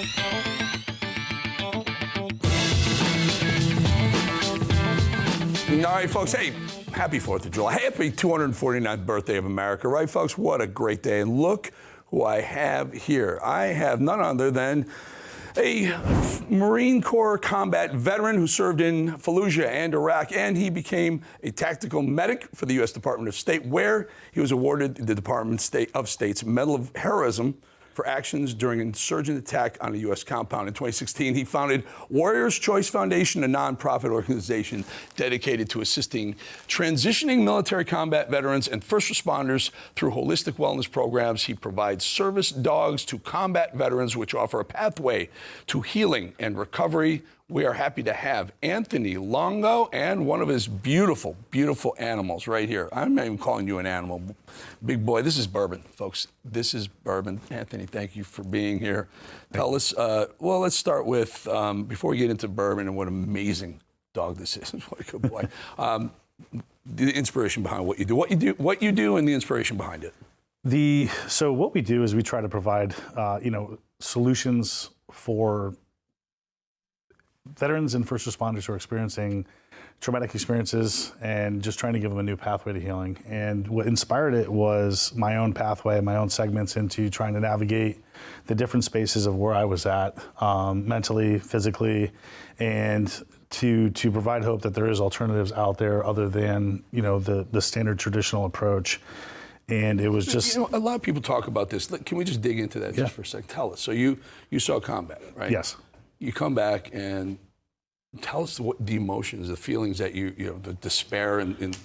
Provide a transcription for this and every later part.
All right, folks, hey, happy 4th of July. Happy 249th birthday of America, right, folks? What a great day. And look who I have here. I have none other than a Marine Corps combat veteran who served in Fallujah and Iraq, and he became a tactical medic for the U.S. Department of State, where he was awarded the Department of State's Medal of Heroism for actions during an insurgent attack on a U.S. compound. In 2016, he founded Warrior's Choice Foundation, a nonprofit organization dedicated to assisting transitioning military combat veterans and first responders through holistic wellness programs. He provides service dogs to combat veterans, which offer a pathway to healing and recovery. We are happy to have Anthony Longo and one of his beautiful, beautiful animals right here. I'm not even calling you an animal. Big boy, this is Bourbon, folks. This is Bourbon. Anthony, thank you for being here. Tell us, well, let's start with, before we get into Bourbon and what an amazing dog this is, what a good boy, the inspiration behind what you do, and the inspiration behind it. So what we do is we try to provide, solutions for veterans and first responders who are experiencing traumatic experiences and just trying to give them a new pathway to healing. And what inspired it was my own pathway, my own segments into trying to navigate the different spaces of where I was at, mentally, physically, and to provide hope that there is alternatives out there other than, the standard traditional approach. And it was just... a lot of people talk about this. Can we just dig into that just for a second? Tell us. So you saw combat, right? Yes. You come back and tell us what the emotions, the feelings that the despair and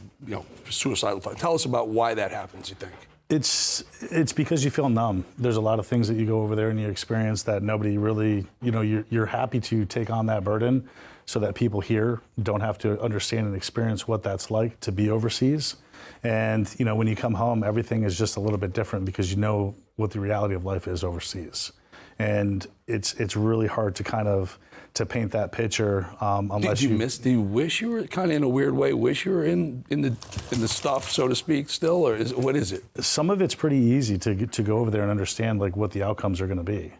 suicidal thought. Tell us about why that happens, you think? It's because you feel numb. There's a lot of things that you go over there and you experience that nobody really, you're happy to take on that burden so that people here don't have to understand and experience what that's like to be overseas. And, when you come home, everything is just a little bit different because you know what the reality of life is overseas. And it's really hard to paint that picture unless do you wish you were kind of in a weird way, wish you were in the stuff, so to speak, still, or what is it? Some of it's pretty easy to go over there and understand like what the outcomes are going to be.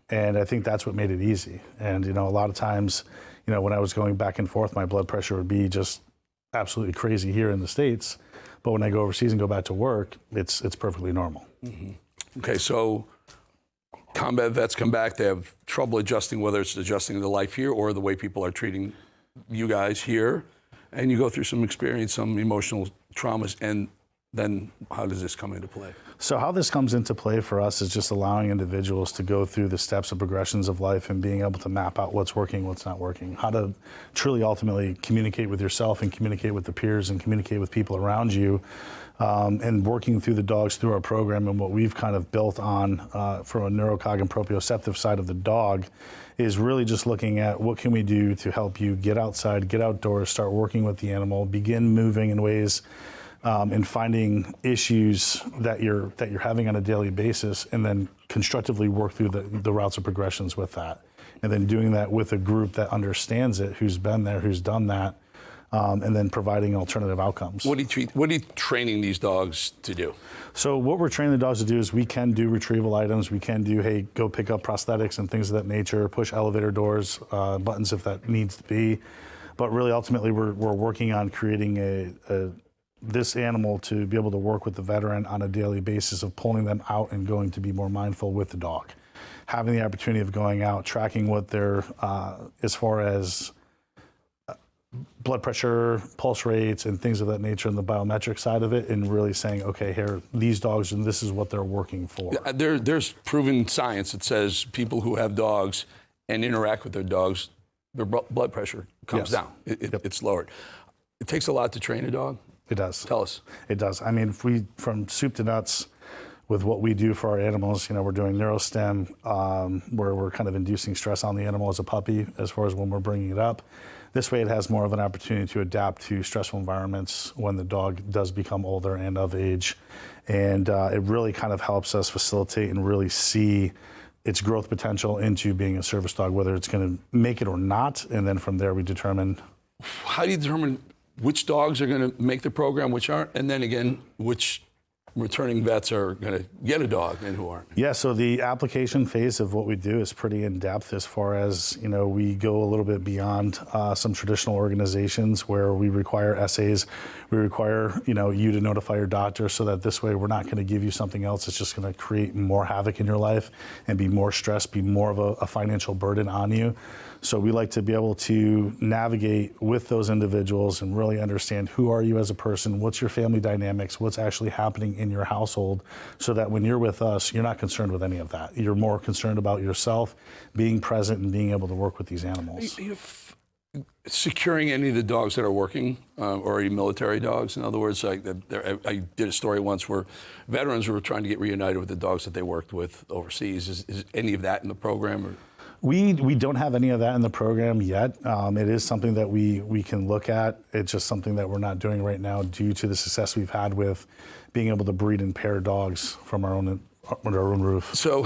And I think that's what made it easy. And, a lot of times, when I was going back and forth, my blood pressure would be just absolutely crazy here in the States. But when I go overseas and go back to work, it's perfectly normal. Mm-hmm. Okay, so combat vets come back, they have trouble adjusting, whether it's adjusting to life here or the way people are treating you guys here. And you go through some experience, some emotional traumas, and then how does this come into play? So how this comes into play for us is just allowing individuals to go through the steps and progressions of life and being able to map out what's working, what's not working, how to truly ultimately communicate with yourself and communicate with the peers and communicate with people around you. And working through the dogs through our program, and what we've kind of built on from a neurocog and proprioceptive side of the dog is really just looking at what can we do to help you get outside, get outdoors, start working with the animal, begin moving in ways and finding issues that you're having on a daily basis, and then constructively work through the routes of progressions with that. And then doing that with a group that understands it, who's been there, who's done that, and then providing alternative outcomes. What are you training these dogs to do? So what we're training the dogs to do is we can do retrieval items. We can do, hey, go pick up prosthetics and things of that nature, push elevator doors, buttons if that needs to be. But really, ultimately, we're working on creating this animal to be able to work with the veteran on a daily basis of pulling them out and going to be more mindful with the dog. Having the opportunity of going out, tracking what they're, as far as blood pressure, pulse rates, and things of that nature, and the biometric side of it, and really saying, okay, here, these dogs, and this is what they're working for. There's proven science that says people who have dogs and interact with their dogs, their blood pressure comes down. It's lowered. It takes a lot to train a dog. It does. Tell us. It does. I mean, from soup to nuts, with what we do for our animals, we're doing neurostim, where we're kind of inducing stress on the animal as a puppy, as far as when we're bringing it up. This way it has more of an opportunity to adapt to stressful environments when the dog does become older and of age. And it really kind of helps us facilitate and really see its growth potential into being a service dog, whether it's going to make it or not. And then from there we determine. How do you determine which dogs are going to make the program, which aren't, and then again, which returning vets are going to get a dog and who aren't? Yeah, so the application phase of what we do is pretty in-depth as far as, we go a little bit beyond some traditional organizations where we require essays. We require, you to notify your doctor so that this way we're not going to give you something else that's just going to create more havoc in your life and be more stress, be more of a financial burden on you. So we like to be able to navigate with those individuals and really understand who are you as a person, what's your family dynamics, what's actually happening in your household, so that when you're with us, you're not concerned with any of that. You're more concerned about yourself, being present and being able to work with these animals. Are you securing any of the dogs that are working, or are you military dogs? In other words, I did a story once where veterans were trying to get reunited with the dogs that they worked with overseas. Is any of that in the program? Or? We don't have any of that in the program yet. It is something that we can look at. It's just something that we're not doing right now due to the success we've had with being able to breed and pair dogs from our own under our own roof. So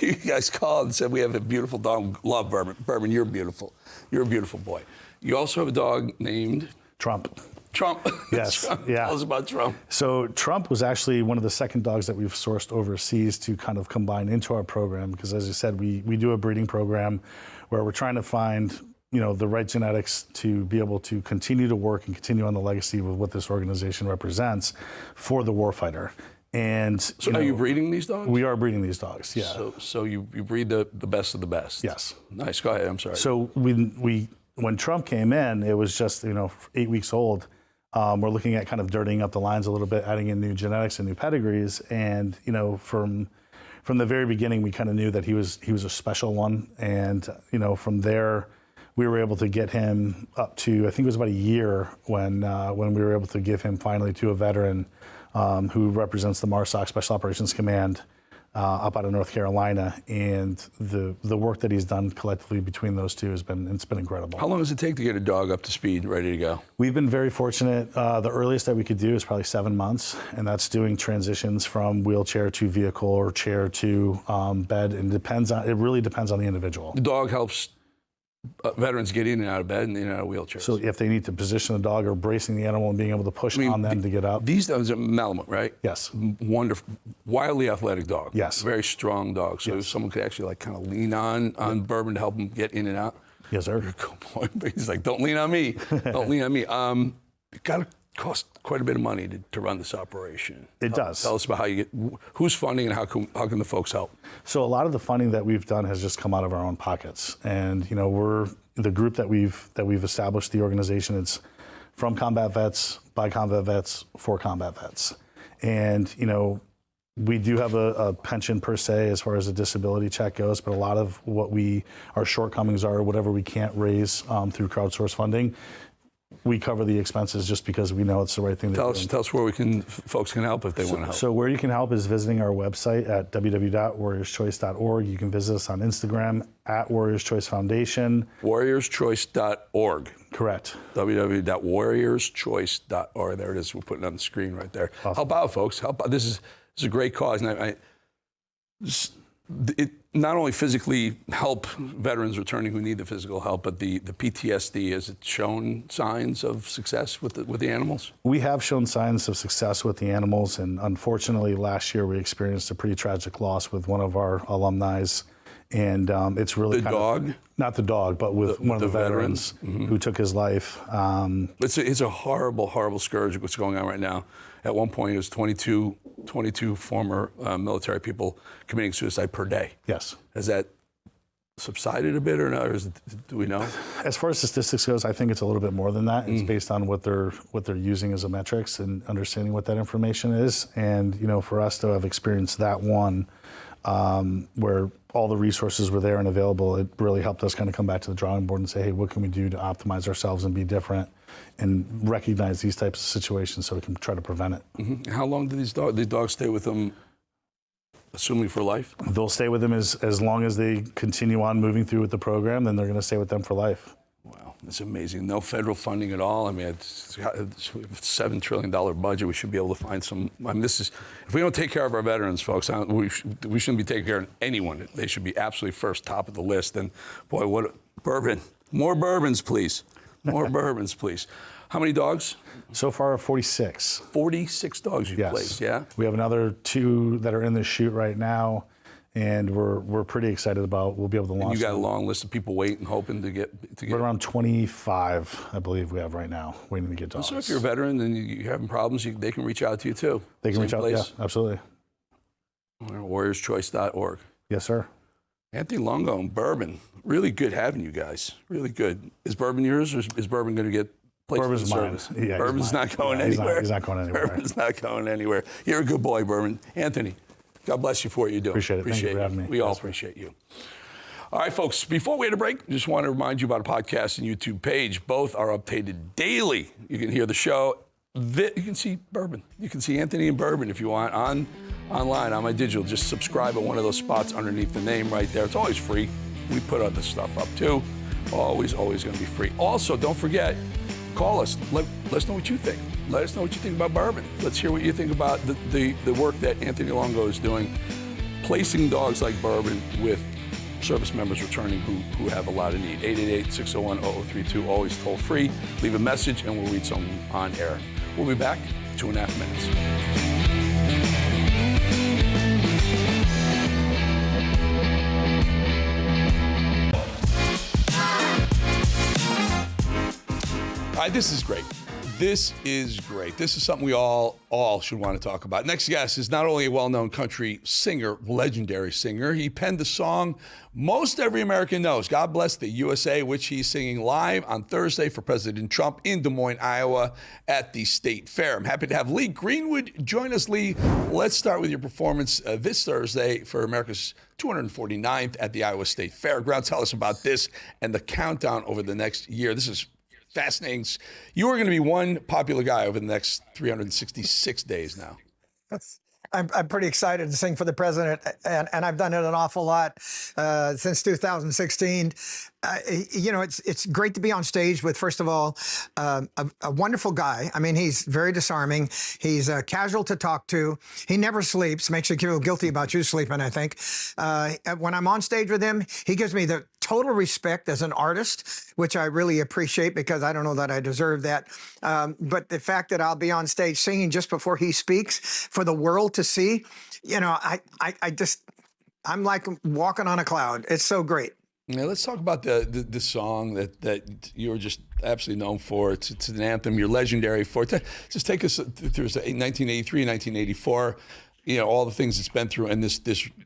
you guys called and said, we have a beautiful dog. Love Bourbon. Bourbon, you're beautiful. You're a beautiful boy. You also have a dog named? Trump. Trump. Yes. Trump. Yeah. Tell us about Trump. So Trump was actually one of the second dogs that we've sourced overseas to kind of combine into our program, because as you said, we do a breeding program where we're trying to find the right genetics to be able to continue to work and continue on the legacy of what this organization represents for the warfighter. And so are you breeding these dogs? We are breeding these dogs. Yeah. So you breed the best of the best. Yes. Nice. Go ahead. I'm sorry. So when Trump came in, it was just 8 weeks old. We're looking at kind of dirtying up the lines a little bit, adding in new genetics and new pedigrees, and from the very beginning, we kind of knew that he was a special one, and from there, we were able to get him up to, I think it was about a year when we were able to give him finally to a veteran who represents the MARSOC Special Operations Command up out of North Carolina, and the work that he's done collectively between those two it's been incredible. How long does it take to get a dog up to speed, ready to go? We've been very fortunate. The earliest that we could do is probably 7 months, and that's doing transitions from wheelchair to vehicle or chair to bed, and it really depends on the individual. The dog helps veterans get in and out of bed and in and out of wheelchairs. So if they need to position the dog or bracing the animal and being able to push on them to get up. These dogs are Malamute, right? Yes. Wonderful, wildly athletic dog. Yes. Very strong dog. So yes. Someone could actually kind of lean on Bourbon to help him get in and out. Yes, sir. You're a good boy. But he's like, don't lean on me. Don't lean on me. It got to cost quite a bit of money to run this operation. It does. Tell us about who's funding and how can the folks help? So a lot of the funding that we've done has just come out of our own pockets, and we're the group that we've established the organization. It's from combat vets, by combat vets, for combat vets, and we do have a pension per se as far as a disability check goes, but a lot of what our shortcomings are, whatever we can't raise through crowdsource funding, we cover the expenses just because we know it's the right thing to do. Tell us where folks can help if they want to help. So where you can help is visiting our website at www.warriorschoice.org. You can visit us on Instagram at Warriors Choice Foundation. Warriorschoice.org. Correct. www.warriorschoice.org. There it is. We're putting it on the screen right there. Awesome. Help out, folks. Help out. This is a great cause. And it not only physically help veterans returning who need the physical help, but the PTSD, has it shown signs of success with the animals? We have shown signs of success with the animals, and unfortunately last year we experienced a pretty tragic loss with one of our alumni, and it's really not the dog, but with one of the veterans who took his life. It's a horrible scourge what's going on right now. At one point, it was 22 former military people committing suicide per day. Yes. Has that subsided a bit or not? Or do we know? As far as statistics goes, I think it's a little bit more than that. It's based on what they're using as a metrics and understanding what that information is. And for us to have experienced that one, where all the resources were there and available, it really helped us kind of come back to the drawing board and say, hey, what can we do to optimize ourselves and be different and recognize these types of situations so we can try to prevent it. Mm-hmm. How long do these dogs stay with them, assuming for life? They'll stay with them as long as they continue on moving through with the program, then they're going to stay with them for life. Wow, that's amazing. No federal funding at all. I mean, it's a $7 trillion budget. We should be able to find some. I mean, if we don't take care of our veterans, folks, we shouldn't be taking care of anyone. They should be absolutely first, top of the list. And boy, what bourbon. More bourbons, please. More bourbons, please. How many dogs? So far, 46. 46 dogs you've Yes. placed, yeah? We have another 2 that are in the chute right now, and we're pretty excited about. We'll be able to launch. You got a them. long list of people waiting, hoping to get. We're around 25, I believe we have right now, waiting to get dogs. So if you're a veteran and you're having problems, they can reach out to you too. They can Same reach out. place? Yeah, absolutely. WarriorsChoice.org. Yes, sir. Anthony Longo and Bourbon. Really good having you guys. Really good. Is Bourbon yours, or is Bourbon going to get placed in Bourbon's mine. service? Yeah, Bourbon's not going anywhere. He's not going anywhere. Bourbon's not going anywhere. You're a good boy, Bourbon. Anthony, God bless you for what you do. Appreciate it. Thank you for having me. We all appreciate you. All right, folks, before we hit a break, just want to remind you about a podcast and YouTube page. Both are updated daily. You can hear the show. You can see Bourbon. You can see Anthony and Bourbon if you want online on my digital. Just subscribe at one of those spots underneath the name right there. It's always free. We put other stuff up too. Always going to be free. Also, don't forget, call us. Let us know what you think. Let us know what you think about Bourbon. Let's hear what you think about the work that Anthony Longo is doing, placing dogs like Bourbon with service members returning who have a lot of need. 888-601-0032, always toll free. Leave a message and we'll read something on air. We'll be back 2.5 minutes. All right, this is great. This is great. This is something we all should want to talk about. Next guest is not only a well-known country singer, legendary singer. He penned the song most every American knows, God Bless the USA, which he's singing live on Thursday for President Trump in Des Moines, Iowa at the State Fair. I'm happy to have Lee Greenwood join us. Lee, let's start with your performance this Thursday for America's 249th at the Iowa State Fairgrounds. Tell us about this and the countdown over the next year. This is fascinating. You are going to be one popular guy over the next 366 days now. I'm pretty excited to sing for the president, and I've done it an awful lot since 2016. It's great to be on stage with, first of all, a wonderful guy. I mean, he's very disarming. He's casual to talk to. He never sleeps. Makes you feel guilty about you sleeping, I think. When I'm on stage with him, he gives me the total respect as an artist, which I really appreciate because I don't know that I deserve that. But the fact that I'll be on stage singing just before he speaks for the world to see, I'm like walking on a cloud. It's so great. Yeah, let's talk about the song that you're just absolutely known for. It's an anthem. You're legendary for it. Just take us through 1983, 1984. All the things it's been through, and this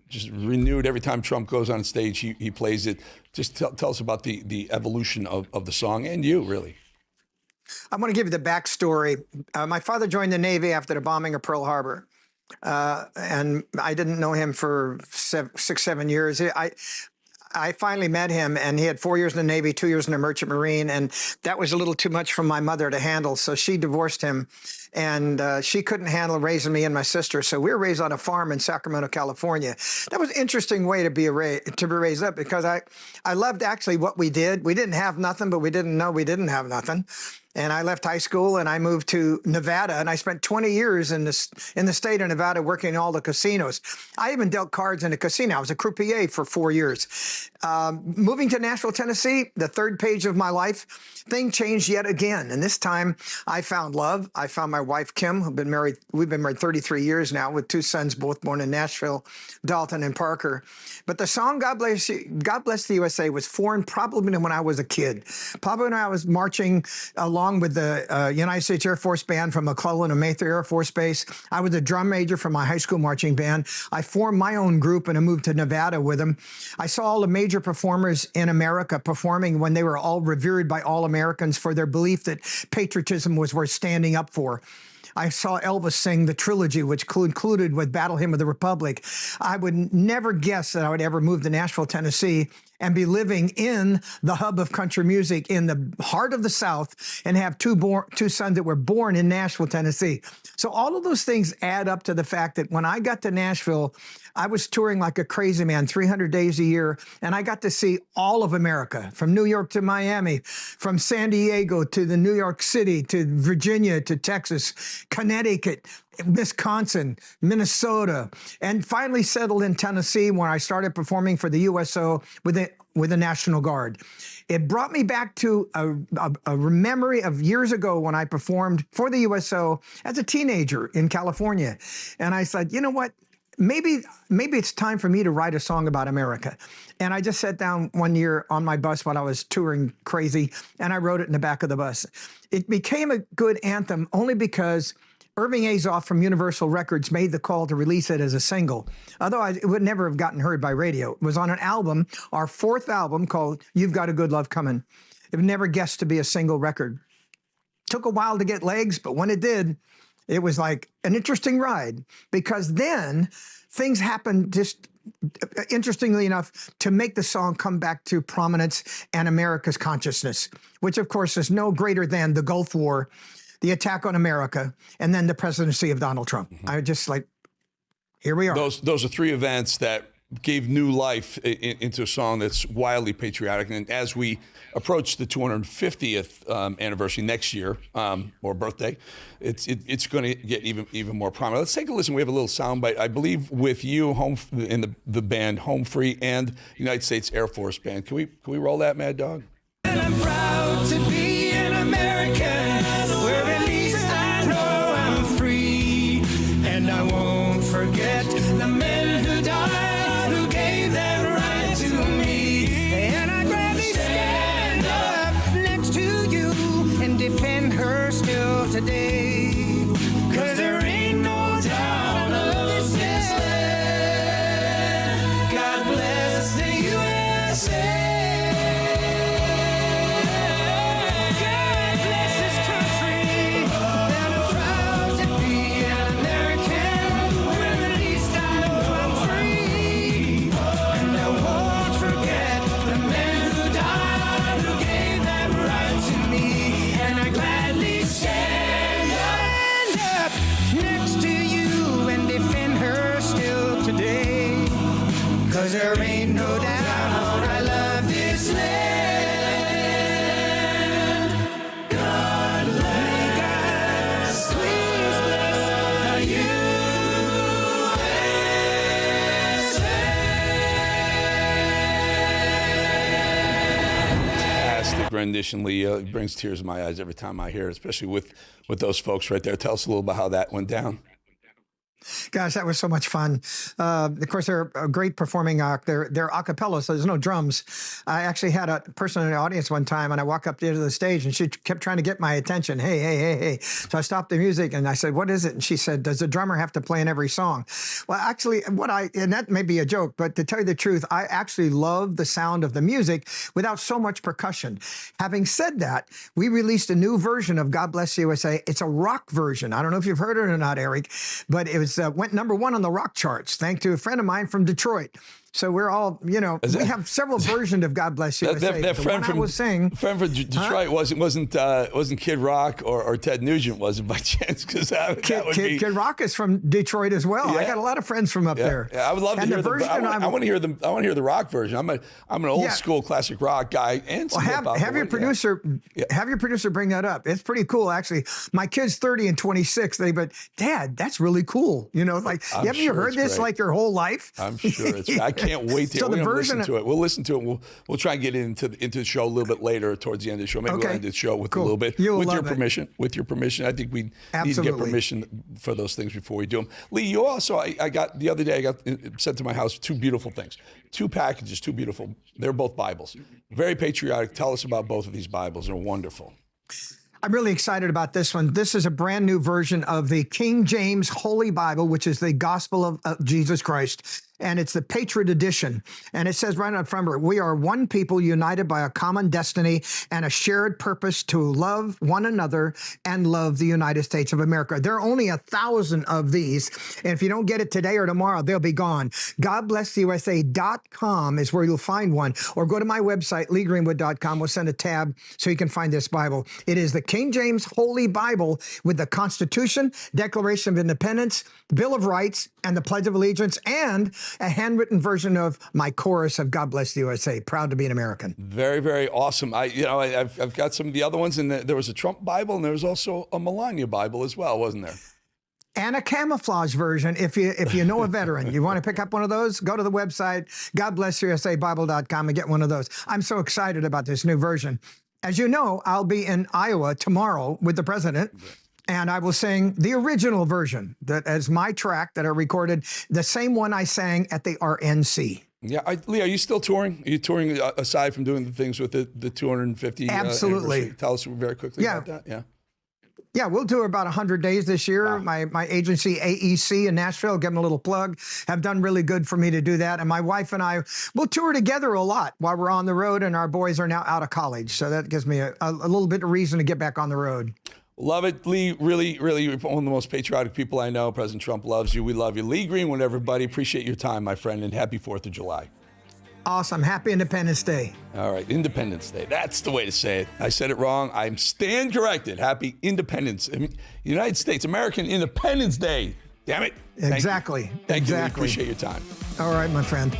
just renewed every time Trump goes on stage. He plays it. Just tell us about the evolution of the song and you, really. I'm going to give you the backstory. My father joined the Navy after the bombing of Pearl Harbor. And I didn't know him for 6-7 years. I finally met him, and he had 4 years in the Navy, 2 years in the Merchant Marine, and that was a little too much for my mother to handle, so she divorced him, and she couldn't handle raising me and my sister, so we were raised on a farm in Sacramento, California. That was an interesting way to be raised up, because I loved actually what we did. We didn't have nothing, but we didn't know we didn't have nothing. And I left high school and I moved to Nevada, and I spent 20 years in the state of Nevada working in all the casinos. I even dealt cards in a casino. I was a croupier for 4 years. Moving to Nashville, Tennessee, the third page of my life, thing changed yet again. And this time I found love. I found my wife, Kim, we've been married 33 years now with 2 sons, both born in Nashville, Dalton and Parker. But the song God Bless the USA was formed probably when I was a kid. Probably when I was marching along with the United States Air Force Band from McClellan and Mather Air Force Base. I was a drum major for my high school marching band. I formed my own group and I moved to Nevada with them. I saw all the major performers in America performing when they were all revered by all Americans for their belief that patriotism was worth standing up for. I saw Elvis sing the trilogy, which concluded with Battle Hymn of the Republic. I would never guess that I would ever move to Nashville, Tennessee, and be living in the hub of country music in the heart of the South and have two sons that were born in Nashville, Tennessee. So all of those things add up to the fact that when I got to Nashville, I was touring like a crazy man, 300 days a year, and I got to see all of America, from New York to Miami, from San Diego to the New York City to Virginia to Texas. Connecticut, Wisconsin, Minnesota, and finally settled in Tennessee when I started performing for the USO with the National Guard. It brought me back to a memory of years ago when I performed for the USO as a teenager in California. And I said, you know what? Maybe it's time for me to write a song about America. And I just sat down one year on my bus while I was touring crazy, and I wrote it in the back of the bus. It became a good anthem only because Irving Azoff from Universal Records made the call to release it as a single. Otherwise, it would never have gotten heard by radio. It was on an album, our fourth album called You've Got a Good Love Coming. It never guessed to be a single record. Took a while to get legs, but when it did, it was like an interesting ride, because then things happened just interestingly enough to make the song come back to prominence and America's consciousness, which of course is no greater than the Gulf War, the attack on America, and then the presidency of Donald Trump. I just like, here we are. Those are three events that gave new life into a song that's wildly patriotic. And as we approach the 250th anniversary next year, or birthday, it's going to get even more prominent. Let's take a listen. We have a little soundbite, I believe, with you in the band Home Free and United States Air Force Band. Can we roll that, Mad Dog? And I'm proud to be an American, where at least I know I'm free. And I won't forget the men who died, who gave that right to me. And I'd rather stand up next to you and defend her still today. 'Cause there ain't no doubt of this land. God bless the USA. There ain't no doubt I love this land. God bless, please bless the USA. Fantastic rendition, Lee. It brings tears to my eyes every time I hear it, especially with those folks right there. Tell us a little about how that went down. Gosh, that was so much fun. Of course, they're a great performing act. They're a cappella, so there's no drums. I actually had a person in the audience one time, and I walked up to the stage, and she kept trying to get my attention. Hey, hey, hey, hey. So I stopped the music, and I said, what is it? And she said, does the drummer have to play in every song? Well, actually, and that may be a joke, but to tell you the truth, I actually love the sound of the music without so much percussion. Having said that, we released a new version of God Bless the USA. It's a rock version. I don't know if you've heard it or not, Eric, but it was went #1 on the rock charts, thanks to a friend of mine from Detroit. So we're all, we have several versions of God Bless USA. That friend from Detroit wasn't Kid Rock or Ted Nugent, was it by chance? Because Kid Rock is from Detroit as well. Yeah. I got a lot of friends from up there. Yeah, I would love to hear I want to hear the rock version. I'm an old school classic rock guy, and have your producer bring that up. It's pretty cool, actually. My kid's 30 and 26. But Dad, that's really cool. Haven't you heard this like your whole life? I'm sure it's. I can't wait to listen to it. We'll listen to it. We'll try and get into the show a little bit later, towards the end of the show. Maybe we'll end the show with a little bit. With your permission. With your permission. I think we need to get permission for those things before we do them. Lee, you also, I got the other day, I got sent to my house 2 beautiful things. 2 packages, 2 beautiful. They're both Bibles. Very patriotic. Tell us about both of these Bibles. They're wonderful. I'm really excited about this one. This is a brand new version of the King James Holy Bible, which is the Gospel of Jesus Christ. And it's the Patriot Edition. And it says right on front of it, we are one people united by a common destiny and a shared purpose to love one another and love the United States of America. There are only 1,000 of these. And if you don't get it today or tomorrow, they'll be gone. GodBlessTheUSA.com is where you'll find one. Or go to my website, LeeGreenwood.com. We'll send a tab so you can find this Bible. It is the King James Holy Bible with the Constitution, Declaration of Independence, Bill of Rights, and the Pledge of Allegiance, and a handwritten version of my chorus of God Bless the USA. Proud to be an American. Very, very awesome. I've got some of the other ones, and there was a Trump Bible, and there was also a Melania Bible as well, wasn't there? And a camouflage version. If you know a veteran, you want to pick up one of those, go to the website, GodBlessUSABible.com, and get one of those. I'm so excited about this new version. As you know, I'll be in Iowa tomorrow with the president, and I will sing the original version that as my track that I recorded, the same one I sang at the RNC. Yeah, Lee, are you still touring? Are you touring aside from doing the things with the 250? Absolutely. Tell us very quickly about that. Yeah. Yeah, we'll do about 100 days this year. Wow. My agency, AEC in Nashville, give them a little plug, have done really good for me to do that. And my wife and I will tour together a lot while we're on the road, and our boys are now out of college. So that gives me a little bit of reason to get back on the road. Love it, Lee. Really, really, you're one of the most patriotic people I know. President Trump loves you. We love you. Lee Greenwood, everybody. Appreciate your time, my friend, and happy 4th of July. Awesome. Happy Independence Day. All right. Independence Day. That's the way to say it. I said it wrong. I stand corrected. Happy Independence. United States, American Independence Day. Damn it. Exactly. Thank you. We Exactly. appreciate your time. All right, my friend.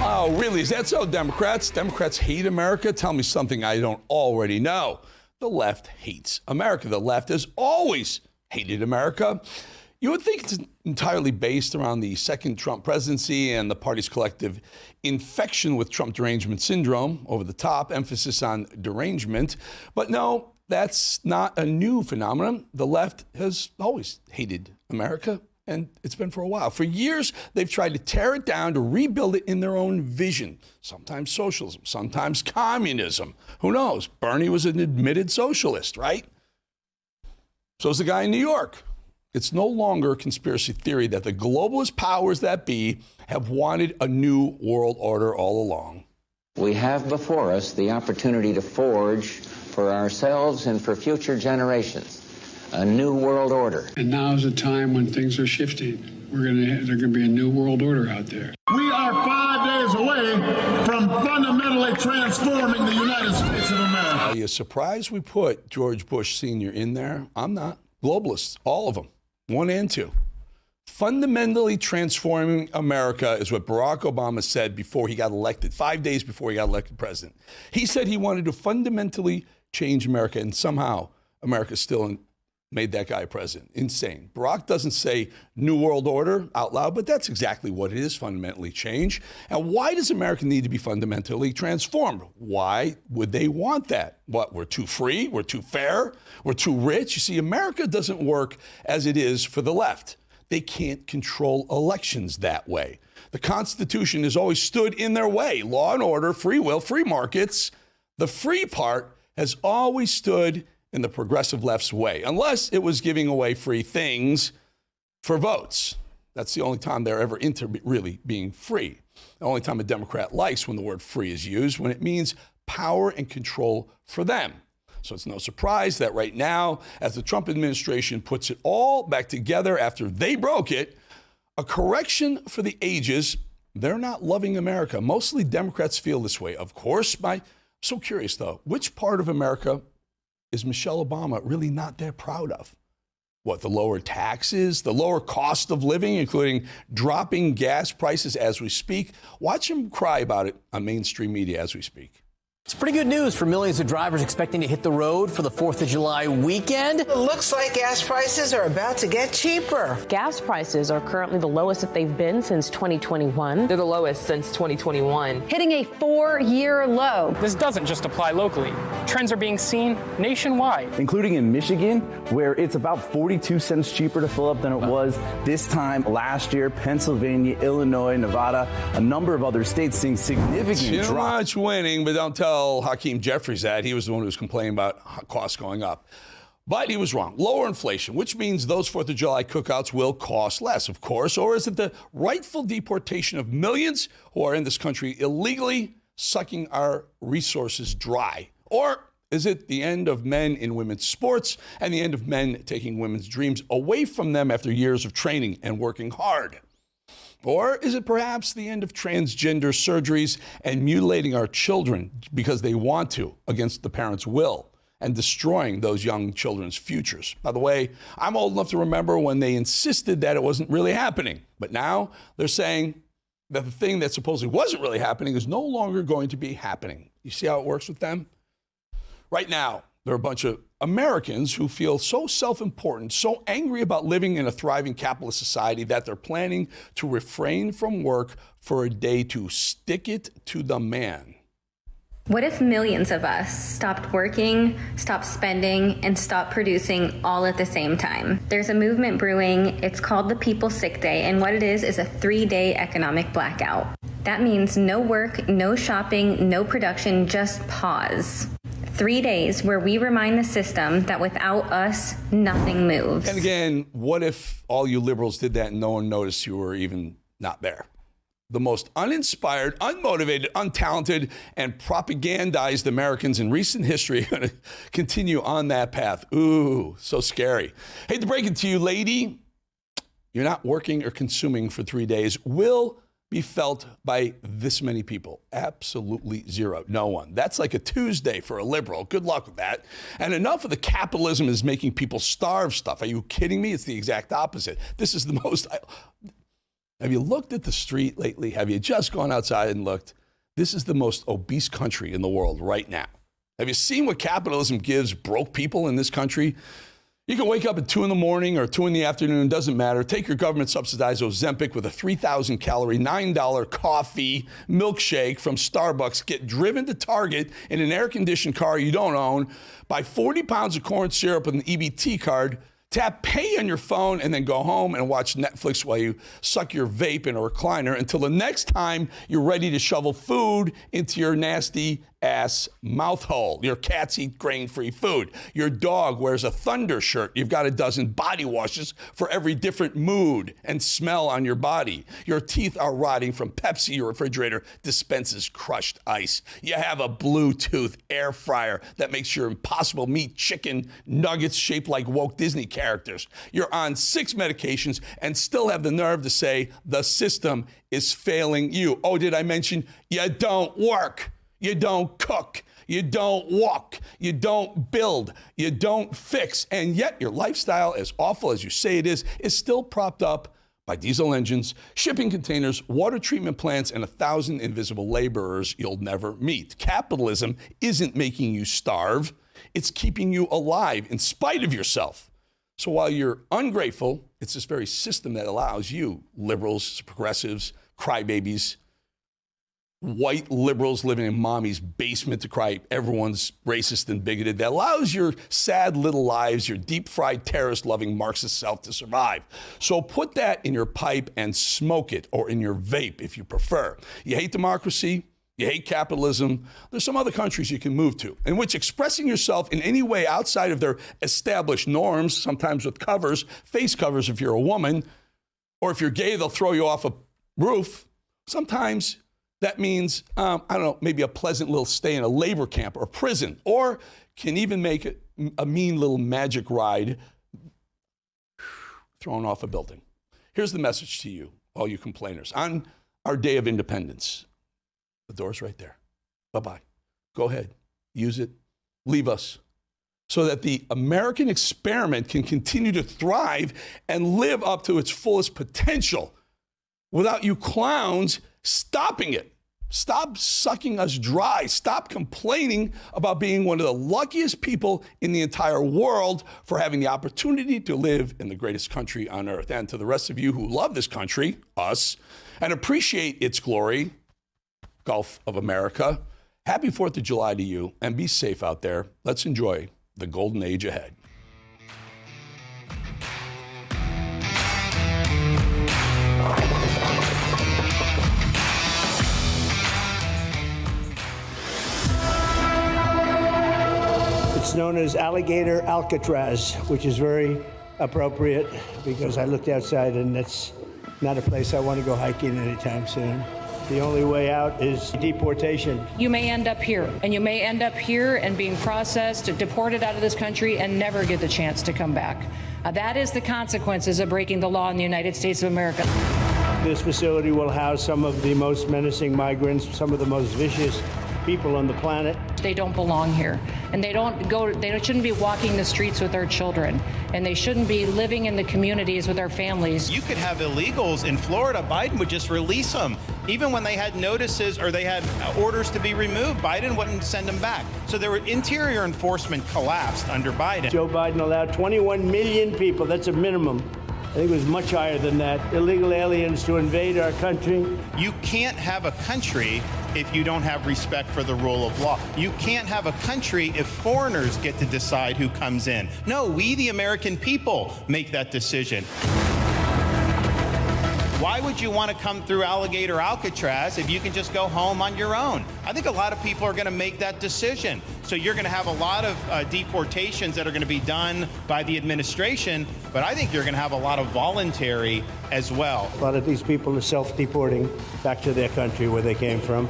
Oh, really? Is that so, Democrats? Democrats hate America? Tell me something I don't already know. The left hates America. The left has always hated America. You would think it's entirely based around the second Trump presidency and the party's collective infection with Trump derangement syndrome, over the top, emphasis on derangement. But no, that's not a new phenomenon. The left has always hated America. And it's been for a while. For years, they've tried to tear it down to rebuild it in their own vision. Sometimes socialism, sometimes communism. Who knows? Bernie was an admitted socialist, right? So's the guy in New York. It's no longer a conspiracy theory that the globalist powers that be have wanted a new world order all along. We have before us the opportunity to forge for ourselves and for future generations a new world order. And now is a time when things are shifting. There's going to be a new world order out there. We are 5 days away from fundamentally transforming the United States of America. Are you surprised we put George Bush Sr. in there? I'm not. Globalists, all of them, 1 and 2. Fundamentally transforming America is what Barack Obama said before he got elected, 5 days before he got elected president. He said he wanted to fundamentally change America, and somehow America still made that guy president. Insane. Barack doesn't say New World Order out loud, but that's exactly what it is, fundamentally change. And why does America need to be fundamentally transformed? Why would they want that? What, we're too free? We're too fair? We're too rich? You see, America doesn't work as it is for the left. They can't control elections that way. The Constitution has always stood in their way. Law and order, free will, free markets. The free part has always stood in the progressive left's way, unless it was giving away free things for votes. That's the only time they're ever into really being free. The only time a Democrat likes when the word free is used, when it means power and control for them. So it's no surprise that right now, as the Trump administration puts it all back together after they broke it, a correction for the ages, they're not loving America. Mostly Democrats feel this way. Of course, I'm so curious though, which part of America is Michelle Obama really not that proud of? What, the lower taxes, the lower cost of living, including dropping gas prices as we speak? Watch him cry about it on mainstream media as we speak. It's pretty good news for millions of drivers expecting to hit the road for the 4th of July weekend. It looks like gas prices are about to get cheaper. Gas prices are currently the lowest that they've been since 2021. They're the lowest since 2021. Hitting a 4-year low. This doesn't just apply locally. Trends are being seen nationwide. Including in Michigan, where it's about 42 cents cheaper to fill up than it was this time last year. Pennsylvania, Illinois, Nevada, a number of other states seeing significant drops. Too much winning, but don't tell Hakeem Jeffries that. He was the one who was complaining about costs going up. But he was wrong. Lower inflation, which means those 4th of July cookouts will cost less, of course. Or is it the rightful deportation of millions who are in this country illegally, sucking our resources dry? Or is it the end of men in women's sports and the end of men taking women's dreams away from them after years of training and working hard? Or is it perhaps the end of transgender surgeries and mutilating our children because they want to against the parents' will and destroying those young children's futures? By the way, I'm old enough to remember when they insisted that it wasn't really happening. But now they're saying that the thing that supposedly wasn't really happening is no longer going to be happening. You see how it works with them? Right now, there are a bunch of Americans who feel so self-important, so angry about living in a thriving capitalist society that they're planning to refrain from work for a day to stick it to the man. What if millions of us stopped working, stopped spending, and stopped producing all at the same time? There's a movement brewing. It's called the People's Sick Day, and what it is a 3-day economic blackout. That means no work, no shopping, no production, just pause. 3 days where we remind the system that without us, nothing moves. And again, what if all you liberals did that and no one noticed you were even not there? The most uninspired, unmotivated, untalented, and propagandized Americans in recent history are going to continue on that path. Ooh, so scary. Hate to break it to you, lady. You're not working or consuming for 3 days will be felt by this many people. Absolutely zero. No one. That's like a Tuesday for a liberal. Good luck with that. And enough of the capitalism is making people starve stuff. Are you kidding me? It's the exact opposite. This is the most... Have you looked at the street lately? Have you just gone outside and looked? This is the most obese country in the world right now. Have you seen what capitalism gives broke people in this country? You can wake up at 2 in the morning or 2 in the afternoon, doesn't matter. Take your government-subsidized Ozempic with a 3,000-calorie, $9 coffee milkshake from Starbucks, get driven to Target in an air-conditioned car you don't own, buy 40 pounds of corn syrup with an EBT card, tap pay on your phone, and then go home and watch Netflix while you suck your vape in a recliner until the next time you're ready to shovel food into your nasty ass mouth hole. Your cats eat grain-free food. Your dog wears a Thunder shirt. You've got a dozen body washes for every different mood and smell on your body. Your teeth are rotting from Pepsi. Your refrigerator dispenses crushed ice. You have a Bluetooth air fryer that makes your Impossible Meat chicken nuggets shaped like woke Disney characters. You're on 6 medications and still have the nerve to say the system is failing you. Oh, did I mention you don't work? You don't cook, you don't walk, you don't build, you don't fix, and yet your lifestyle, as awful as you say it is still propped up by diesel engines, shipping containers, water treatment plants, and 1,000 invisible laborers you'll never meet. Capitalism isn't making you starve, it's keeping you alive in spite of yourself. So while you're ungrateful, it's this very system that allows you, liberals, progressives, crybabies, white liberals living in mommy's basement to cry everyone's racist and bigoted, that allows your sad little lives, your deep-fried terrorist-loving Marxist self to survive. So put that in your pipe and smoke it, or in your vape if you prefer. You hate democracy, you hate capitalism. There's some other countries you can move to in which expressing yourself in any way outside of their established norms, sometimes with covers, face covers if you're a woman, or if you're gay, they'll throw you off a roof. Sometimes that means, I don't know, maybe a pleasant little stay in a labor camp or prison, or can even make it a mean little magic ride thrown off a building. Here's the message to you, all you complainers. On our day of independence, the door's right there. Bye-bye. Go ahead. Use it. Leave us. So that the American experiment can continue to thrive and live up to its fullest potential without you clowns stopping it. Stop sucking us dry. Stop complaining about being one of the luckiest people in the entire world for having the opportunity to live in the greatest country on earth. And to the rest of you who love this country, us, and appreciate its glory, Gulf of America, happy 4th of July to you, and be safe out there. Let's enjoy the golden age ahead. It's known as Alligator Alcatraz, which is very appropriate because I looked outside and that's not a place I want to go hiking anytime soon. The only way out is deportation. You may end up here, and you may end up here and being processed, deported out of this country, and never get the chance to come back. That is the consequences of breaking the law in the United States of America. This facility will house some of the most menacing migrants, some of the most vicious people on the planet. They don't belong here, and they shouldn't be walking the streets with their children, and they shouldn't be living in the communities with their families. You could have illegals in Florida. Biden would just release them. Even when they had notices or they had orders to be removed, Biden wouldn't send them back. So there were interior enforcement collapsed under Biden. Joe Biden allowed 21 million people, that's a minimum. I think it was much higher than that, illegal aliens to invade our country. You can't have a country if you don't have respect for the rule of law. You can't have a country if foreigners get to decide who comes in. No, we, the American people, make that decision. Why would you want to come through Alligator Alcatraz if you can just go home on your own? I think a lot of people are going to make that decision. So you're going to have a lot of deportations that are going to be done by the administration, but I think you're going to have a lot of voluntary as well. A lot of these people are self-deporting back to their country where they came from.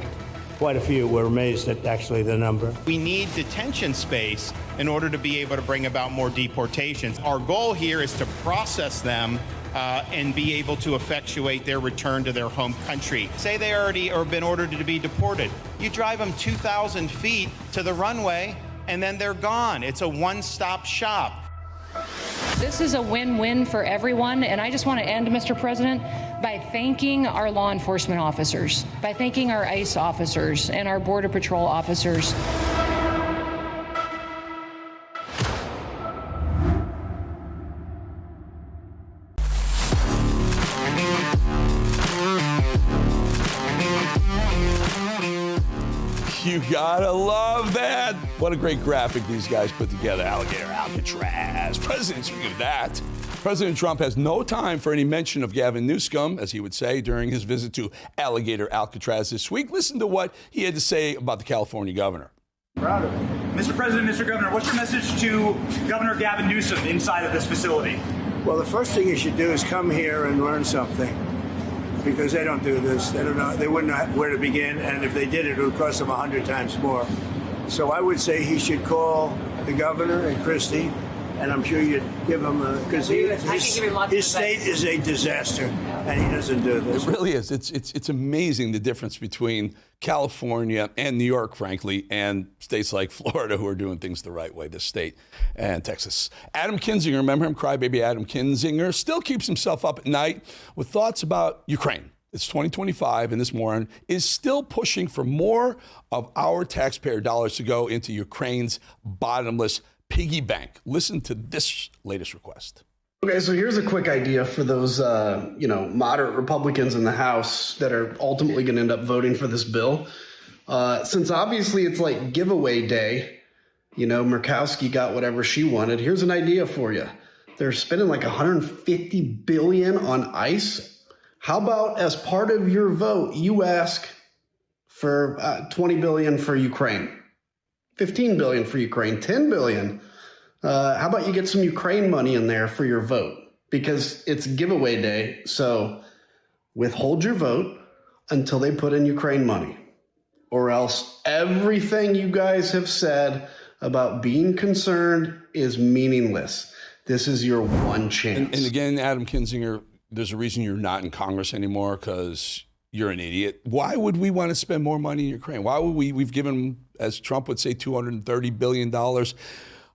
Quite a few. We're amazed at actually the number. We need detention space in order to be able to bring about more deportations. Our goal here is to process them and be able to effectuate their return to their home country. Say they already or been ordered to be deported. You drive them 2,000 feet to the runway, and then they're gone. It's a one-stop shop. This is a win-win for everyone, and I just want to end, Mr. President, by thanking our law enforcement officers, by thanking our ICE officers and our Border Patrol officers. You gotta love that. What a great graphic these guys put together. Alligator Alcatraz. Speaking of that, President Trump has no time for any mention of Gavin Newsom, as he would say, during his visit to Alligator Alcatraz this week. Listen to what he had to say about the California governor. Proud of it. Mr. President, Mr. Governor, what's your message to Governor Gavin Newsom inside of this facility? Well, the first thing you should do is come here and learn something, because they don't do this. They don't know. They wouldn't know where to begin, and if they did, it would cost them 100 times more. So I would say he should call the governor and Christie, and I'm sure you'd give him because his state is a disaster, and he doesn't do this. It really is. It's amazing the difference between California and New York, frankly, and states like Florida who are doing things the right way, this state, and Texas. Adam Kinzinger, remember him? Crybaby Adam Kinzinger still keeps himself up at night with thoughts about Ukraine. It's 2025, and this moron is still pushing for more of our taxpayer dollars to go into Ukraine's bottomless piggy bank. Listen to this latest request. Okay, so here's a quick idea for those, moderate Republicans in the House that are ultimately going to end up voting for this bill. Since obviously it's like giveaway day, Murkowski got whatever she wanted. Here's an idea for you. They're spending like $150 billion on ICE. How about as part of your vote, you ask for $20 billion for Ukraine, $15 billion for Ukraine, $10 billion. How about you get some Ukraine money in there for your vote? Because it's giveaway day, so withhold your vote until they put in Ukraine money. Or else everything you guys have said about being concerned is meaningless. This is your one chance. And again, Adam Kinzinger, there's a reason you're not in Congress anymore, because you're an idiot. Why would we want to spend more money in Ukraine? Why would we've given, as Trump would say, $230 billion.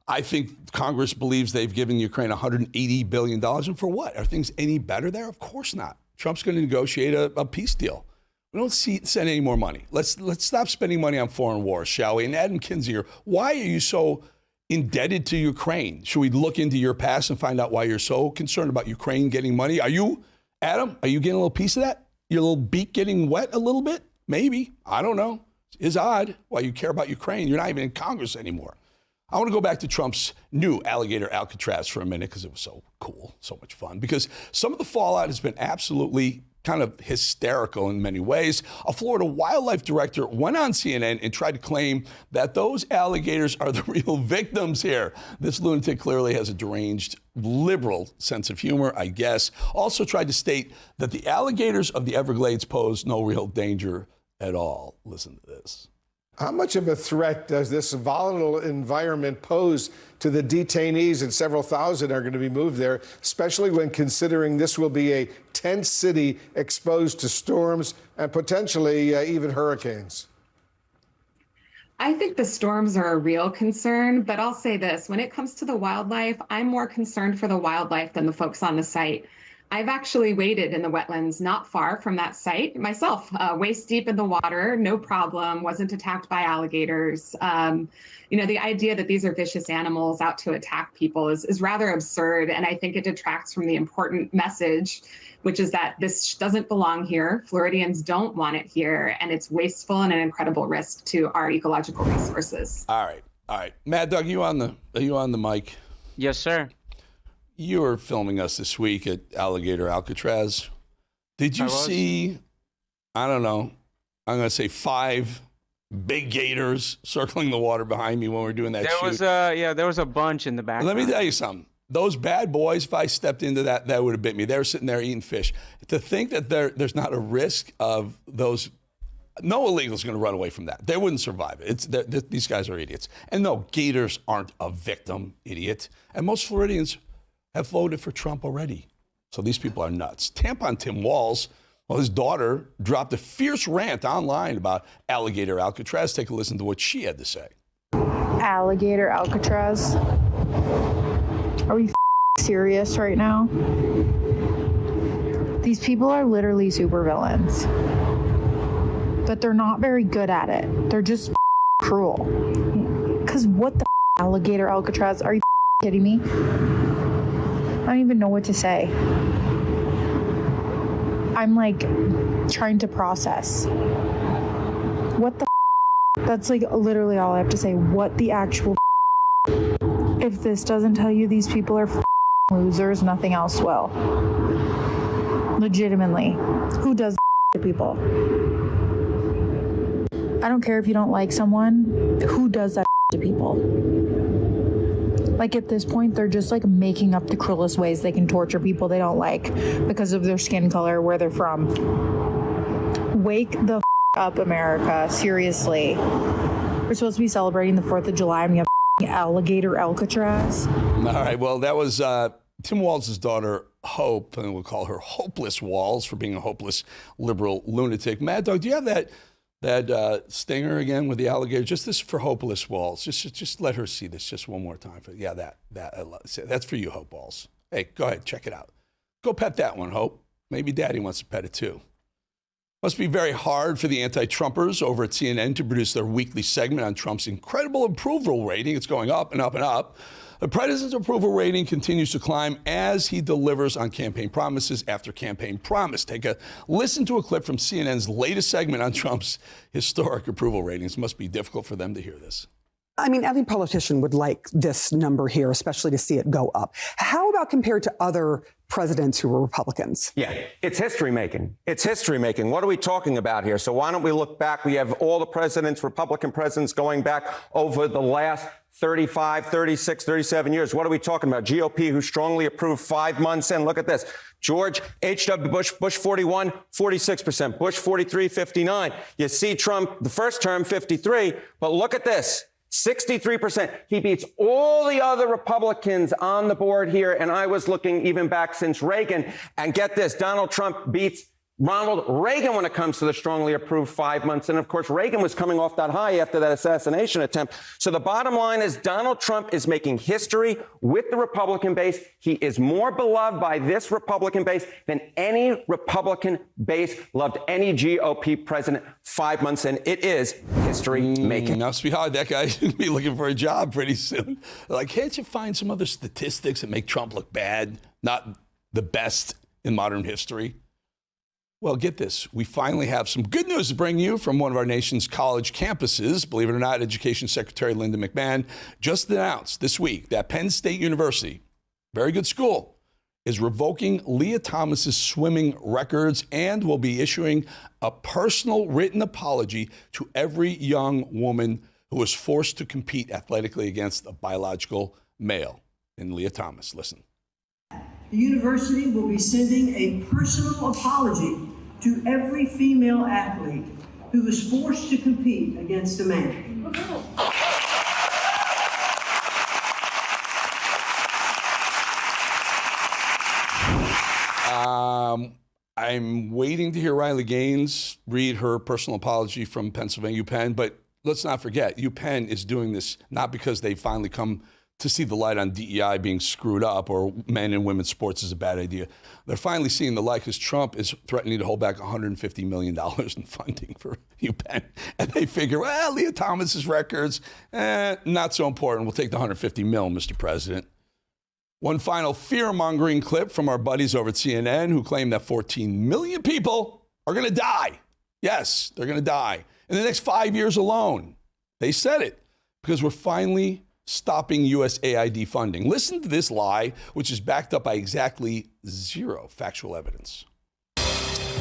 I think Congress believes they've given Ukraine $180 billion. And for what? Are things any better there? Of course not. Trump's going to negotiate a peace deal. We don't send any more money. Let's stop spending money on foreign wars, shall we? And Adam Kinzinger, why are you so indebted to Ukraine? Should we look into your past and find out why you're so concerned about Ukraine getting money? Are you, Adam, are you getting a little piece of that? Your little beak getting wet a little bit? Maybe. I don't know. It's odd why you care about Ukraine. You're not even in Congress anymore. I want to go back to Trump's new Alligator Alcatraz for a minute because it was so cool, so much fun. Because some of the fallout has been absolutely kind of hysterical in many ways. A Florida wildlife director went on CNN and tried to claim that those alligators are the real victims here. This lunatic clearly has a deranged liberal sense of humor, I guess. Also tried to state that the alligators of the Everglades pose no real danger at all. Listen to this. How much of a threat does this volatile environment pose to the detainees, and several thousand are going to be moved there, especially when considering this will be a tent city exposed to storms and potentially even hurricanes? I think the storms are a real concern, but I'll say this, when it comes to the wildlife, I'm more concerned for the wildlife than the folks on the site. I've actually waded in the wetlands not far from that site myself, waist deep in the water, no problem, wasn't attacked by alligators. You know, the idea that these are vicious animals out to attack people is rather absurd, and I think it detracts from the important message, which is that this doesn't belong here. Floridians don't want it here, and it's wasteful and an incredible risk to our ecological resources. All right. Mad Dog, are you on the mic? Yes, sir. You were filming us this week at Alligator Alcatraz. Did you see, I don't know, I'm going to say 5 big gators circling the water behind me when we were doing that shoot? There was a bunch in the background. Let me tell you something. Those bad boys, if I stepped into that would have bit me. They were sitting there eating fish. To think that there's not a risk of those, no illegal's going to run away from that. They wouldn't survive it. These guys are idiots. And no, gators aren't a victim, idiot. And most Floridians have voted for Trump already. So these people are nuts. Tampon Tim Walz, well, his daughter dropped a fierce rant online about Alligator Alcatraz. Take a listen to what she had to say. Alligator Alcatraz? Are we serious right now? These people are literally supervillains. But they're not very good at it. They're just cruel. Because what the Alligator Alcatraz? Are you kidding me? I don't even know what to say. I'm like trying to process. What the That's like literally all I have to say. What the actual If this doesn't tell you these people are losers, nothing else will. Legitimately. Who does to people? I don't care if you don't like someone. Who does that to people? Like at this point, they're just like making up the cruelest ways they can torture people they don't like because of their skin color, where they're from. Wake the up, America. Seriously. We're supposed to be celebrating the 4th of July and we have Alligator Alcatraz. All right. Well, that was Tim Walz's daughter, Hope, and we'll call her Hopeless Walz for being a hopeless liberal lunatic. Mad Dog, do you have that stinger again with the alligator? Just this for Hopeless Walz. Just let her see this just one more time. That's for you, Hope Walz. Hey, go ahead, check it out. Go pet that one, Hope. Maybe Daddy wants to pet it too. Must be very hard for the anti-Trumpers over at CNN to produce their weekly segment on Trump's incredible approval rating. It's going up and up and up. The president's approval rating continues to climb as he delivers on campaign promises after campaign promise. Take a listen to a clip from CNN's latest segment on Trump's historic approval ratings. It must be difficult for them to hear this. I mean, every politician would like this number here, especially to see it go up. How about compared to other presidents who were Republicans? Yeah, it's history making. It's history making. What are we talking about here? So why don't we look back? We have all the presidents, Republican presidents, going back over the last 35, 36, 37 years. What are we talking about? GOP, who strongly approved 5 months in. Look at this. George H.W. Bush, Bush 41, 46%. Bush 43, 59. You see Trump, the first term, 53. But look at this. 63%. He beats all the other Republicans on the board here. And I was looking even back since Reagan. And get this, Donald Trump beats Ronald Reagan when it comes to the strongly approved 5 months. And of course, Reagan was coming off that high after that assassination attempt. So the bottom line is Donald Trump is making history with the Republican base. He is more beloved by this Republican base than any Republican base loved any GOP president 5 months in. It is history making. Must be hard. That guy's going to be looking for a job pretty soon. Like, can't you find some other statistics that make Trump look bad, not the best in modern history? Well, get this. We finally have some good news to bring you from one of our nation's college campuses. Believe it or not, Education Secretary Linda McMahon just announced this week that Penn State University, very good school, is revoking Leah Thomas's swimming records and will be issuing a personal written apology to every young woman who was forced to compete athletically against a biological male. And Leah Thomas, listen. The university will be sending a personal apology to every female athlete who was forced to compete against a man. I'm waiting to hear Riley Gaines read her personal apology from Pennsylvania UPenn, but let's not forget, UPenn is doing this not because they finally come to see the light on DEI being screwed up or men and women's sports is a bad idea. They're finally seeing the light because Trump is threatening to hold back $150 million in funding for UPenn. And they figure, well, Leah Thomas's records, not so important. We'll take the $150 million, Mr. President. One final fear-mongering clip from our buddies over at CNN who claim that 14 million people are going to die. Yes, they're going to die in the next 5 years alone. They said it because we're finally stopping USAID funding. Listen to this lie, which is backed up by exactly zero factual evidence.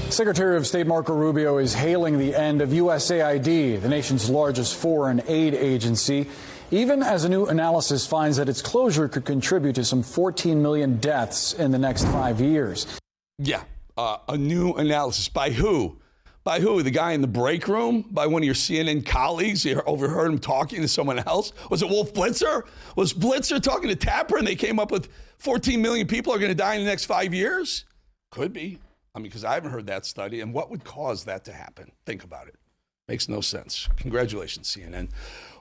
Secretary of State Marco Rubio is hailing the end of USAID, the nation's largest foreign aid agency, even as a new analysis finds that its closure could contribute to some 14 million deaths in the next 5 years. Yeah, a new analysis. By who? By who? The guy in the break room? By one of your CNN colleagues? You overheard him talking to someone else? Was it Wolf Blitzer? Was Blitzer talking to Tapper and they came up with 14 million people are going to die in the next 5 years? Could be. I mean, because I haven't heard that study. And what would cause that to happen? Think about it. Makes no sense. Congratulations, CNN.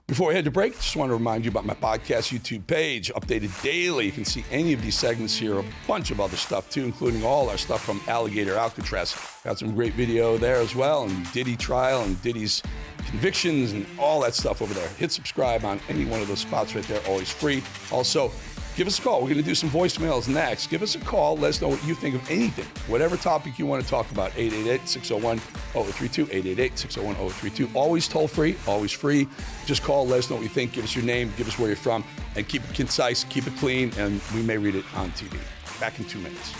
Before we head to break, just want to remind you about my podcast YouTube page, updated daily. You can see any of these segments here, a bunch of other stuff too, including all our stuff from Alligator Alcatraz. Got some great video there as well, and Diddy trial and Diddy's convictions and all that stuff over there. Hit subscribe on any one of those spots right there, always free. Also, give us a call. We're going to do some voicemails next. Give us a call. Let us know what you think of anything, whatever topic you want to talk about. 888-601-0032, 888-601-0032. Always toll free, always free. Just call, let us know what you think. Give us your name, give us where you're from, and keep it concise, keep it clean, and we may read it on TV. Back in 2 minutes.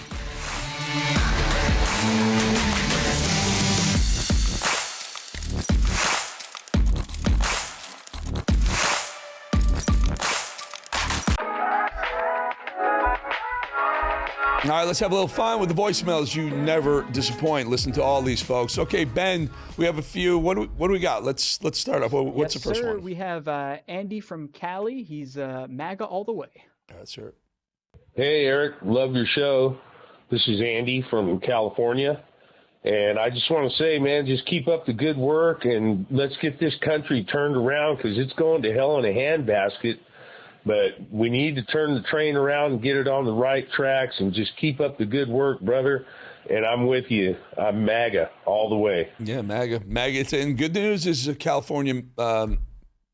All right, let's have a little fun with the voicemails. You never disappoint. Listen to all these folks. Okay, Ben, we have a few. What do we got? Let's start off. What's the first one? We have Andy from Cali. He's MAGA all the way. That's it. Hey, Eric. Love your show. This is Andy from California. And I just want to say, man, just keep up the good work and let's get this country turned around because it's going to hell in a handbasket. But we need to turn the train around and get it on the right tracks and just keep up the good work, brother. And I'm with you. I'm MAGA all the way. Yeah, MAGA. And good news is California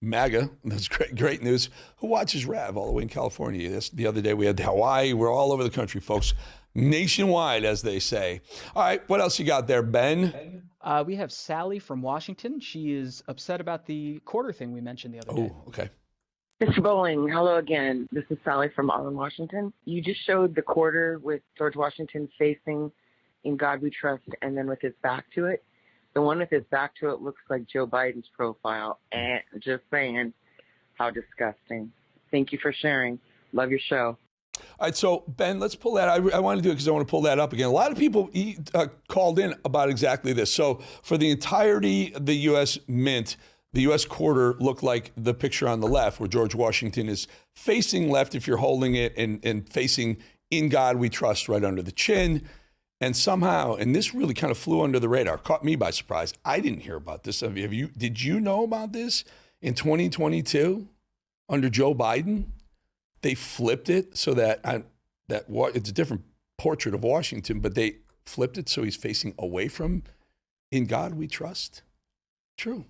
MAGA. That's great news. Who watches Rav all the way in California? The other day we had Hawaii. We're all over the country, folks. Nationwide, as they say. All right, what else you got there, Ben? We have Sally from Washington. She is upset about the quarter thing we mentioned the other day. Oh, okay. Mr. Bolling, hello again. This is Sally from Auburn, Washington. You just showed the quarter with George Washington facing "In God We Trust" and then with his back to it. The one with his back to it looks like Joe Biden's profile. And just saying, how disgusting. Thank you for sharing. Love your show. All right, so Ben, let's pull that. I want to do it because I want to pull that up again. A lot of people called in about exactly this. So for the entirety of the U.S. Mint, the U.S. quarter looked like the picture on the left where George Washington is facing left if you're holding it and facing "In God We Trust" right under the chin. And somehow, and this really kind of flew under the radar, caught me by surprise. I didn't hear about this. Did you know about this in 2022 under Joe Biden? They flipped it so that it's a different portrait of Washington, but they flipped it so he's facing away from "In God We Trust." True.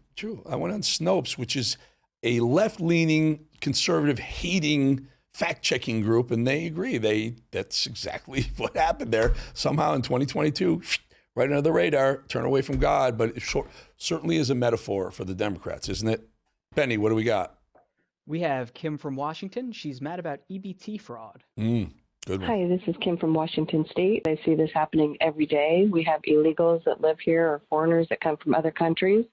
I went on Snopes, which is a left-leaning, conservative-hating fact-checking group, and they agree. That's exactly what happened there. Somehow in 2022, right under the radar, turn away from God, but it certainly is a metaphor for the Democrats, isn't it? Benny, what do we got? We have Kim from Washington. She's mad about EBT fraud. Good one. Hi, this is Kim from Washington State. I see this happening every day. We have illegals that live here or foreigners that come from other countries.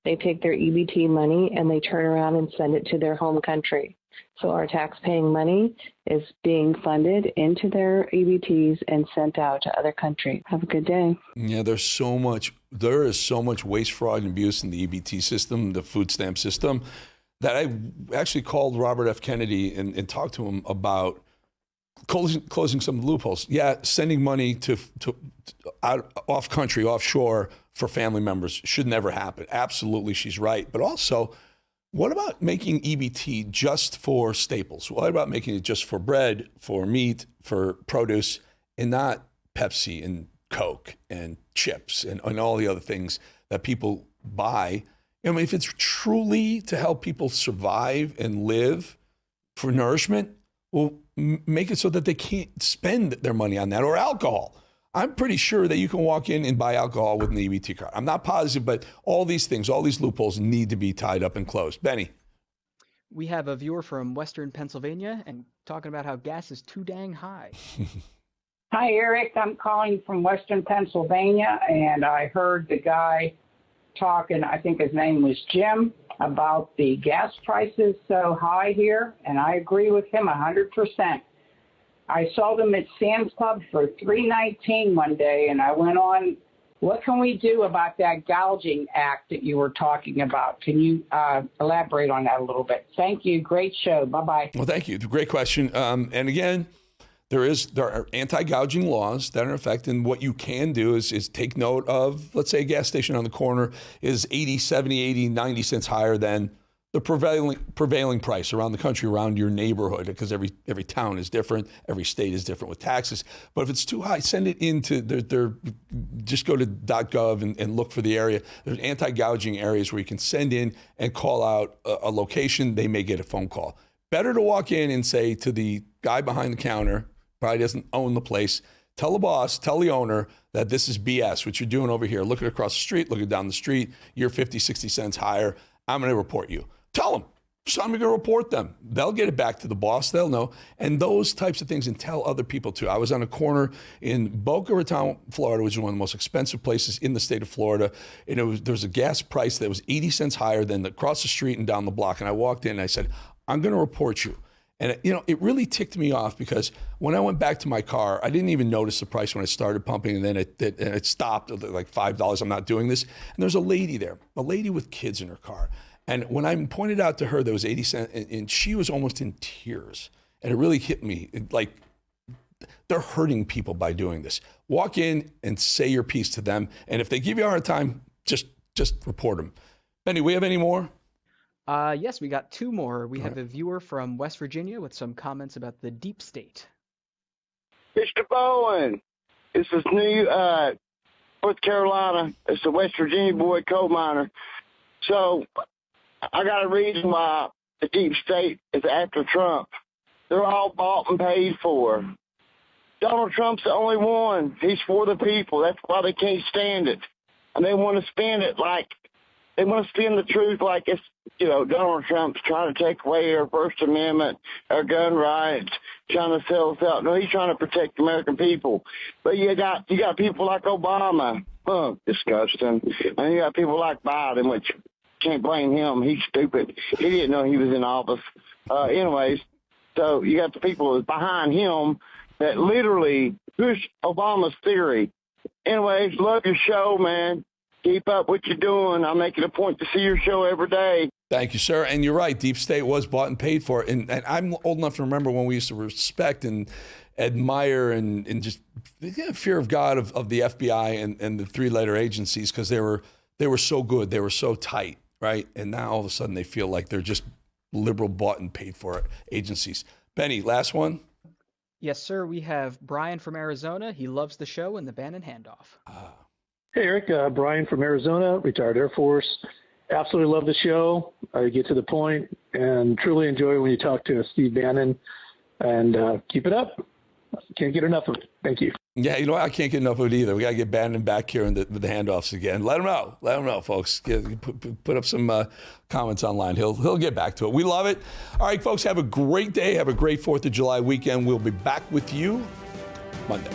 They take their EBT money and they turn around and send it to their home country. So our tax-paying money is being funded into their EBTs and sent out to other countries. Have a good day. Yeah, there's so much there is so much waste, fraud, and abuse in the EBT system, the food stamp system, that I actually called Robert F. Kennedy and talked to him about closing some loopholes. Yeah, sending money to out off country, offshore for family members should never happen. Absolutely, she's right. But also, what about making EBT just for staples? What about making it just for bread, for meat, for produce, and not Pepsi and Coke and chips and all the other things that people buy? I mean, if it's truly to help people survive and live for nourishment, well, make it so that they can't spend their money on that, or alcohol. I'm pretty sure that you can walk in and buy alcohol with an EBT card. I'm not positive, but all these things, all these loopholes need to be tied up and closed. Benny. We have a viewer from Western Pennsylvania and talking about how gas is too dang high. Hi, Eric. I'm calling from Western Pennsylvania, and I heard the guy talking, I think his name was Jim, about the gas prices so high here, and I agree with him 100%. I saw them at Sam's Club for $3.19 one day, and I went on, what can we do about that gouging act that you were talking about? Can you elaborate on that a little bit? Thank you. Great show. Bye-bye. Well, thank you. Great question. And again, there are anti-gouging laws that are in effect, and what you can do is take note of, let's say a gas station on the corner is 80, 70, 80, 90 cents higher than the prevailing price around the country, around your neighborhood, because every town is different, every state is different with taxes. But if it's too high, send it into just go to .gov and look for the area. There's anti-gouging areas where you can send in and call out a location. They may get a phone call. Better to walk in and say to the guy behind the counter, probably doesn't own the place, tell the boss, tell the owner that this is BS, what you're doing over here. Look at across the street, look at down the street, you're 50, 60 cents higher. I'm going to report you. Tell them. So I'm going to report them. They'll get it back to the boss. They'll know. And those types of things, and tell other people too. I was on a corner in Boca Raton, Florida, which is one of the most expensive places in the state of Florida. And there was a gas price that was 80 cents higher than across the street and down the block. And I walked in and I said, I'm going to report you. And it really ticked me off, because when I went back to my car, I didn't even notice the price when I started pumping, and then it stopped at like $5. I'm not doing this. And there's a lady there, a lady with kids in her car. And when I pointed out to her there was 80 cents, and she was almost in tears. And it really hit me. Like, they're hurting people by doing this. Walk in and say your piece to them. And if they give you a hard time, just report them. Benny, we have any more? Yes, we got two more. We have a viewer from West Virginia with some comments about the deep state. Mr. Bolling, this is North Carolina. It's a West Virginia boy, coal miner. So I got a reason why the deep state is after Trump. They're all bought and paid for. Donald Trump's the only one. He's for the people. That's why they can't stand it. And they want to spin it like, they want to spin the truth like it's, Donald Trump's trying to take away our First Amendment, our gun rights, trying to sell us out. No, he's trying to protect the American people. But you got people like Obama, disgusting. And you got people like Biden, which can't blame him. He's stupid. He didn't know he was in office. Anyways, so you got the people behind him that literally push Obama's theory. Anyways, love your show, man. Keep up what you're doing. I make it a point to see your show every day. Thank you, sir. And you're right. Deep State was bought and paid for. And I'm old enough to remember when we used to respect and admire and just fear of God of the FBI and the three-letter agencies, because they were so good. They were so tight, right? And now all of a sudden they feel like they're just liberal bought and paid for agencies. Benny, last one? Yes, sir. We have Brian from Arizona. He loves the show and the Bannon handoff. Hey, Eric. Brian from Arizona, retired Air Force. Absolutely love the show. You get to the point and truly enjoy when you talk to Steve Bannon. And keep it up. Can't get enough of it. Thank you. Yeah, I can't get enough of it either. We got to get Bannon back here with the handoffs again. Let him know. Let him know, folks. Put up some comments online. He'll get back to it. We love it. All right, folks, have a great day. Have a great 4th of July weekend. We'll be back with you Monday.